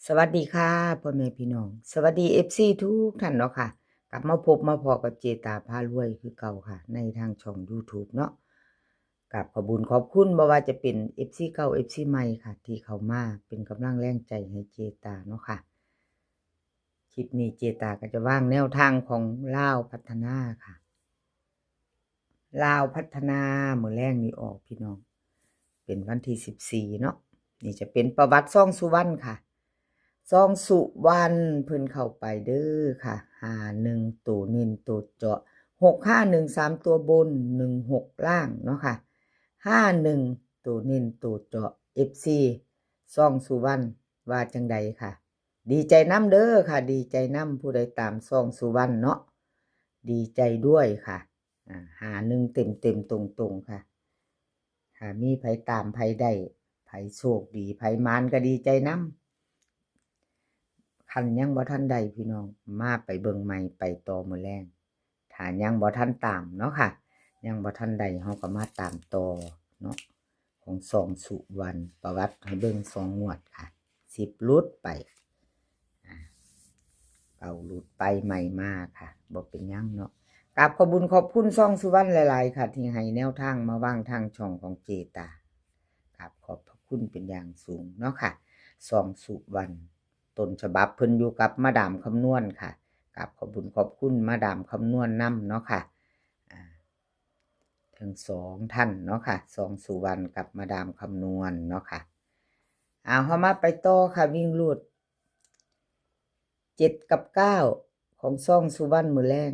สวัสดีค่ะพ่อแม่พี่น้องสวัสดีFCทุกท่านเนาะค่ะกลับมาพบมาพอกับเจตาพารวยคือเก่าค่ะในทางช่อง YouTube เนาะกับขอบุญขอบคุณบ่ว่าจะเป็น FC เก่า FC ใหม่ค่ะที่เข้ามาเป็นกำลังแรงใจให้เจตาเนาะค่ะคลิปนี้เจตาก็จะว่างแนวทางของลาวพัฒนาค่ะลาวพัฒนามื้อแรงนี้ออกพี่น้องเป็นวันที่14เนาะนี่จะเป็นประวัติซ่องสุวรรณค่ะ ซองสุวรรณเพิ่นเข้าไปเด้อค่ะ51ตัวเน้นตัวเจาะ6513ตัวบน16ล่างเนาะค่ะ51ตัวเน้นตัวเจาะ FC ซองสุวรรณว่าจังใดค่ะดีใจนำเด้อค่ะดีใจนำผู้ใดตามซองสุวรรณเนาะดีใจด้วยค่ะ51เต็มๆตรงๆค่ะค่ะมีไผตามไผได้ไผโชคดีไผมานก็ดีใจนำ คันยังบ่ทันใดพี่น้องมาไปเบิ่งใหม่ไปต่อมื้อแรงถ้ายังบ่ทันตามเนาะค่ะยังบ่ทันใดเฮาก็มาตามต่อเนาะของสองสุวรรณประวัติให้เบิ่ง2งวดค่ะ10หลุดไปเก่าหลุดไปใหม่มาค่ะบ่เป็นหยังเนาะกราบขอบคุญขอบคุณช่องสุวรรณหลายๆค่ะที่ให้แนวทางมาวางทางช่องของเจตากราบขอบพระคุณเป็นอย่างสูงเนาะค่ะช่องสุวรรณต้นฉบับเพิ่นอยู่กับมาดามคำนวณค่ะกับขอบคุญขอบคุณมาดามคำนวณนำเนาะค่ะทั้ง2ท่านเนาะค่ะสองสุวรรณกับมาดามคำนวณเนาะค่ะเอาเฮามาไปต่อค่ะวิ่งรูด7กับ9ของช่องสุวรรณมื้อแรง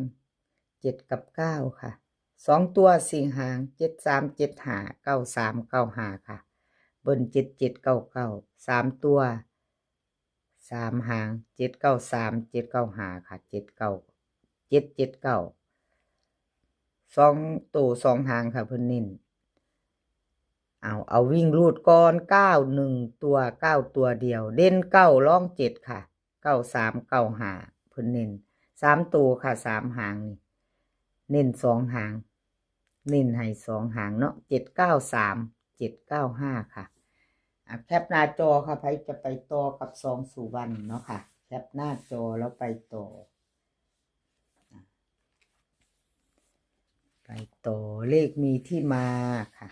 7กับ9ค่ะ2ตัว4หาง7375 9395ค่ะเบิ้น7799 3ตัว3หาง793 795ค่ะ79779 2ตัว2หางค่ะเพิ่นเน้นเอาวิ่งรูดก่อน9 1ตัว9ตัวเดียวเด่น9รอง7ค่ะ9395เพิ่นเน้น3ตัวค่ะ3หางนี่เน้น2หางเน้นให้2หางเนาะ793 795ค่ะแคปหน้าจอค่ะใครจะไปต่อกับ2สุวรรณเนาะค่ะแคปหน้าจอแล้วไปต่อเลขมีที่มาค่ะ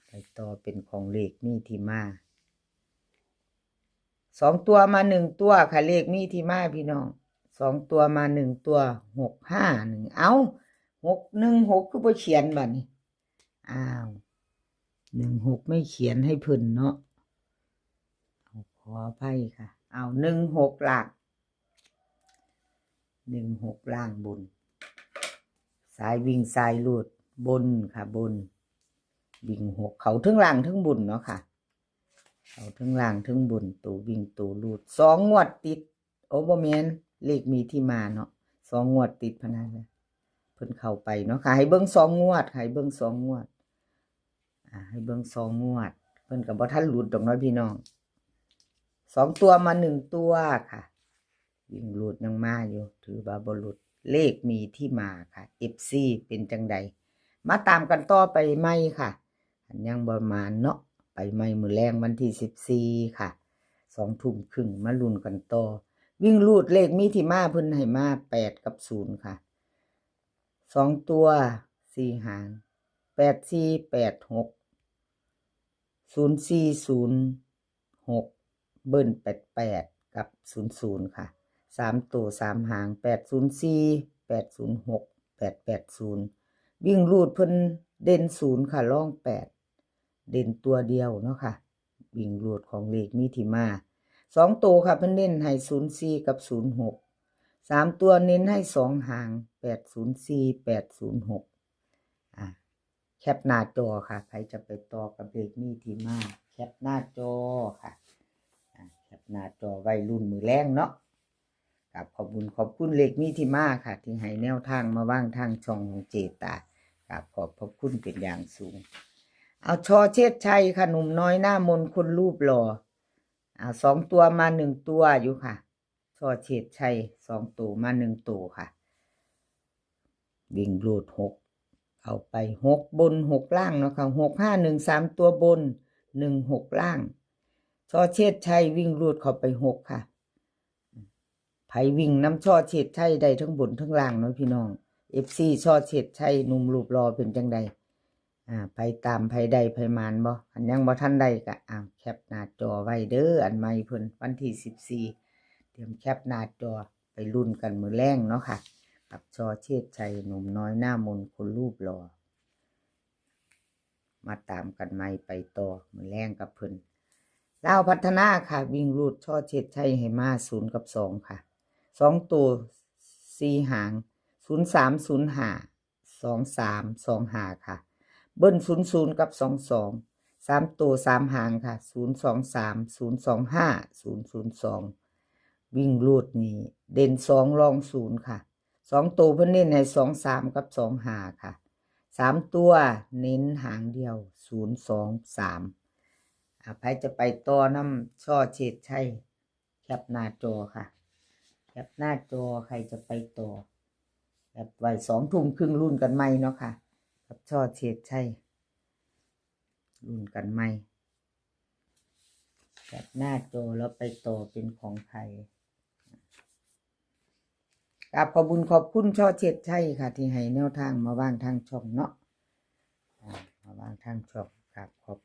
ไปต่อเป็นของเลขมีที่มา2ตัวมา1ตัวค่ะเลขมีที่มาพี่น้อง2ตัวมา1ตัว651เอา616คือบ่เขียนบัดนี้16ไม่เขียนให้เพิ่นเนาะขออภัยค่ะ16ล่าง16ล่างบนสายวิ่งสายลูดบนค่ะบนวิ่ง6เขาทั้งล่างทั้งบนเนาะค่ะเขาทั้งล่างทั้งบนตัววิ่งตัวลูด2งวดติดโอ้บ่แม่นเลขมีที่มาเนาะ2งวดติดพะนะเพิ่นเข้าไปเนาะค่ะให้เบิ่ง2งวดให้เบิ่ง2งวดให้เบิ่ง2งวดเพิ่นก็บ่ทันหลุดดอกเนาะพี่น้อง2ตัวมา1ตัวค่ะวิ่งหลุดยังมาอยู่ถือว่าบ่หลุดเลขมีที่มาค่ะ FC เป็นจังใดมาตามกันต่อไปใหม่ค่ะอันยังบ่มานเนาะไปใหม่มื้อแรงวันที่14ค่ะ2 ทุ่มครึ่งมาลุ้นกันต่อวิ่งลูดเลขมีที่มาเพิ่นให้มา8กับ0ค่ะ2ตัว4หาง8486 0406เบิ้ล88กับ00ค่ะ3ตัว3หาง804 806 880วิ่งรูดเพิ่นเด่น0ค่ะร่อง8เด่นตัวเดียวเนาะค่ะวิ่งรูดของเลขมีที่มา2ตัวค่ะเพิ่นเน้นให้04กับ06 3ตัวเน้นให้2หาง804 806แคปหน้าจอค่ะใครจะไปต่อกับเลขมีที่มาแคปหน้าจอค่ะแคปหน้าจอวัยรุ่นมือแรงเนาะกับขอบคุณเลขมีที่มาค่ะที่ให้แนวทางมาว่างทางช่องของเจตากับขอบคุณเป็นอย่างสูงเอาชอเชษชัยค่ะหนุ่มน้อยหน้ามนคนรูปหล่อ2ตัวมา1ตัวอยู่ค่ะชอเชษชัย2ตัวมา1ตัวค่ะวิ่งรูด6เอาไป6บน6ล่างเนาะค่ะ6513ตัวบน16ล่าง ช่อเชษชัยวิ่งรูดเข้าไป6ค่ะไผวิ่งน้ำช่อเชษชัยได้ทั้งบนทั้งล่างเนาะพี่น้อง FC ช่อเชษชัยหนุ่มรูปรอเป็นจังใดไปตามไผใดไผมานบ่อันยังบ่ทันได้ก็แคปหน้าจอไว้เด้ออันใหม่เพิ่นวันที่14เตรียมแคปหน้าจอไปลุ้นกันมื้อแรงเนาะค่ะกับช่อเชษชัยหนุ่มน้อยหน้ามนต์คนรูปรอมาตามกันใหม่ไปต่อมื้อแรงกับเพิ่นลาวพัฒนาค่ะวิ่งรูดช่อเชษชัยให้มา0กับ2ค่ะ2ตัว4หาง0305 2325ค่ะเบิ้ล00กับ22 3ตัว3หางค่ะ023 025 002วิ่งรูดนี่เด่น2รอง0ค่ะ2ตัวเพิ่นเน้นให้23กับ25ค่ะ3ตัวเน้นหางเดียว023ใครจะไปต่อน้ำช่อเฉดชัยแคปหน้าจอค่ะแคปหน้าจอใครจะไปต่อแบบไว้2 ทุ่มครึ่งรุ่นกันไหมเนาะค่ะกับช่อเฉดชัยรุ่นกันไหมแคปหน้าจอแล้วไปต่อเป็นของใครขอบบุญขอบคุณช่อเฉดชัยค่ะที่ให้แนวทางมาว่างทางช่องเนาะมาว่างทางช่องครับขอบ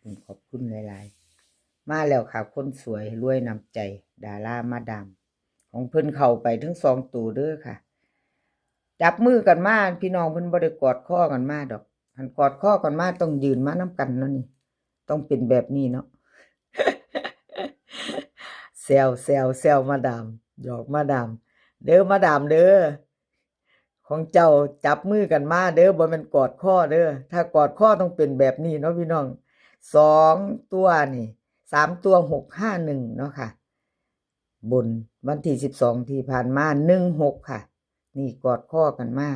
คุณหลายๆมาแล้วค่ะคนสวยรวยนำใจดารามาดามของเพิ่นเข้าไปทั้ง2ตัวเด้อค่ะจับมือกันมาพี่น้องเพิ่นบ่ได้กอดข้อกันมาดอกหันกอดข้อกันมาต้องยืนมานํกันเนาะนี่ต้องเป็นแบบนี้เนาะ แซวมาดามหยอกมาดามเด้อมาดามเด้อของเจ้าจับมือกันมาเด้อบ่แม่นกอดข้อเด้อถ้ากอดข้อต้องเป็นแบบนี้เนาะพี่น้อง2ตัวนี่3ตัว651เนาะค่ะบนวันที่12ที่ผ่านมา16ค่ะนี่กอดข้อกันมา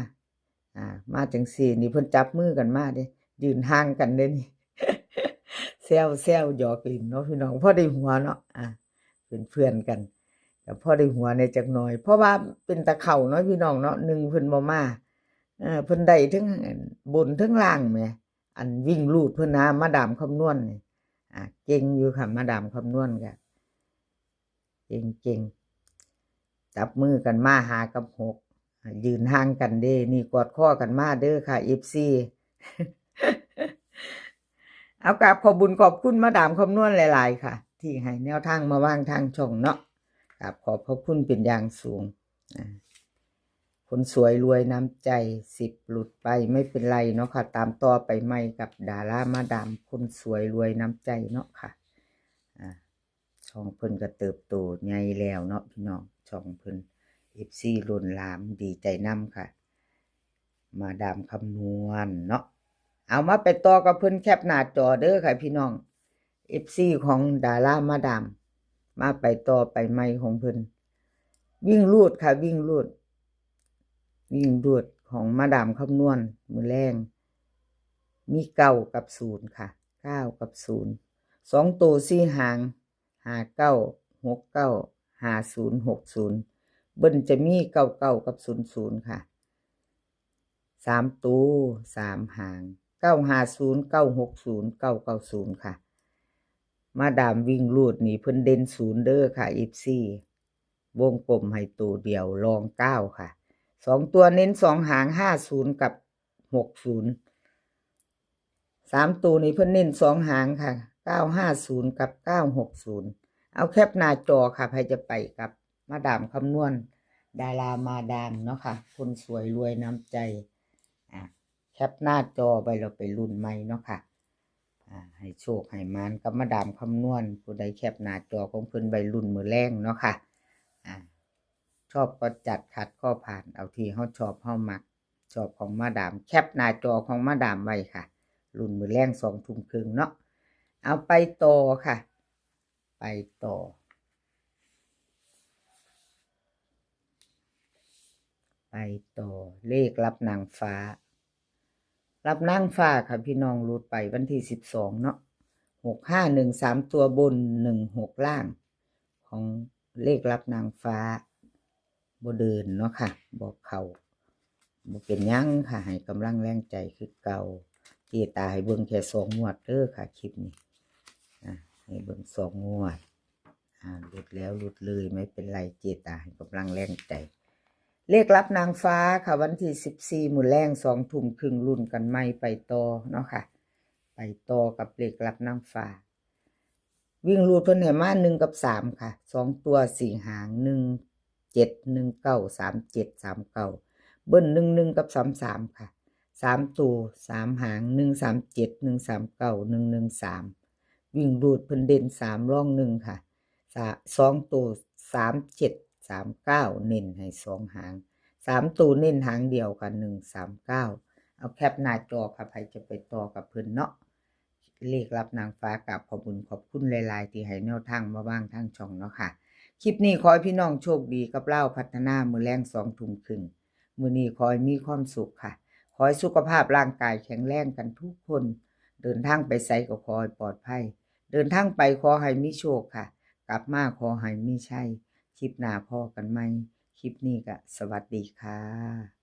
มาจังซี่นี่เพิ่นจับมือกันมาเด้ยืนห่างกันเด้นี่ แซวหยอกลิ้นเนาะพี่น้องพอได้หัวเนาะเป็นเพื่อนกันแต่พอได้หัวในจักหน่อยเพราะว่าเป็นตะเข่าเนาะพี่น้องเนาะ1เพิ่นบ่มาเพิ่นได้ทั้งบนทั้งล่างแหมอันวิ่งลูดเพิ่นนะมาดามคำนวณนี่เก่งอยู่ค่ะมาดามคำนวณก็เก่งจับมือกันมาหากับ6ยืนห่างกันเด้นี่กอดข้อกันมาเด้อค่ะ FC เอากราบขอบบุญขอบคุณมาดามคำนวณหลายๆค่ะที่ให้แนวทางมาว่างทางช่องเนาะกราบขอบพระคุณเป็นอย่างสูงคนสวยรวยน้ำใจ10หลุดไปไม่เป็นไรเนาะค่ะตามต่อไปใหม่กับดารามาดามคนสวยรวยน้ำใจเนาะค่ะช่องเพิ่นก็เติบโตใหญ่แล้วเนาะพี่น้องช่องเพิ่น FC ล้นหลามดีใจนำค่ะมาดามคำนวณเนาะเอามาไปต่อกับเพิ่นแคปหน้าจอเด้อค่ะพี่น้อง FC ของดารามาดามมาไปต่อไปใหม่ของเพิ่นวิ่งรูดค่ะวิ่งรูดของมาดามคำนวณมื้อแรงมี9กับ0ค่ะ9กับ0 2ตัว4หาง59 69 50 60เบิ้ลจะมี99กับ00ค่ะ3ตัว3หาง950 960 990ค่ะมาดามวิ่งรูดนี่เพิ่นเด่น0เด้อค่ะ FC วงกลมให้ตัวเดียวรอง9ค่ะ2ตัวเน้น2หาง50กับ60 3ตัวนี้เพิ่นเน้น2หางค่ะ950กับ960เอาแคปหน้าจอค่ะใครจะไปกับมาดามคำนวณดารามาดามเนาะค่ะคนสวยรวยน้ำใจแคปหน้าจอไปเราไปรุ่นใหม่เนาะค่ะให้โชคให้มานกับมาดามคำนวณผู้ใดแคปหน้าจอของเพิ่นใบรุ่นมือแรงเนาะค่ะชอบก็จัดขัดก็ผ่านเอาที่เฮาชอบเฮามักชอบของมาดามแคปหน้าจอของมาดามไว้ค่ะรุ่นมือแรง2 ทุ่มครึ่งเนาะเอาไปต่อค่ะไปต่อเลขรับนางฟ้ารับนางฟ้าค่ะพี่น้องรูดไปวันที่12เนาะ651 3ตัวบน16ล่างของเลขรับนางฟ้าบ่เดินเนาะค่ะบอกเขาบ่เป็นหยังค่ะให้กำลังแรงใจคือเก่าที่ตาให้เบิ่งแค่2 งวดเด้อค่ะคลิปนี้ให้เบิ่ง2 งวด หลุดแล้วหลุดเลยไม่เป็นไรเจตาให้กำลังแรงใจเลขรับนางฟ้าค่ะวันที่14มื้อแรง2 ทุ่มครึ่งรุ่นกันใหม่ไปต่อเนาะค่ะไปต่อกับเลขรับนางฟ้าวิ่งรูดเพิ่นให้มา1กับ3ค่ะ2ตัว4หาง1 7 1 9 3 7 3 9เบิ้ล11กับ33ค่ะ3ตัว3หาง1 3 7 1 3 9 1 1 3วิ่งรูดเพิ่นเด่น3ร่อง1ค่ะ2ตัว3 7 3 9เน้นให้2หาง3ตัวเน้นหางเดียวค่ะ1 3 9เอาแคปหน้าจอค่ะใครจะไปต่อกับเพิ่นเนาะเลขรับนางฟ้ากับขอบคุณขอบคุณหลายๆที่ให้แนวทางมาบ้างทางช่องเนาะค่ะคลิปนี้ขอให้พี่น้องโชคดีกับเล่าพัฒนามื้อแรง2 ทุ่มครึ่งมื้อนี้ขอให้มีความสุขค่ะขอให้สุขภาพร่างกายแข็งแรงกันทุกคนเดินทางไปไสก็ขอให้ปลอดภัยเดินทางไปขอให้มีโชคค่ะกลับมาขอให้มีชัยคลิปหน้าพอกันใหม่คลิปนี้ก็สวัสดีค่ะ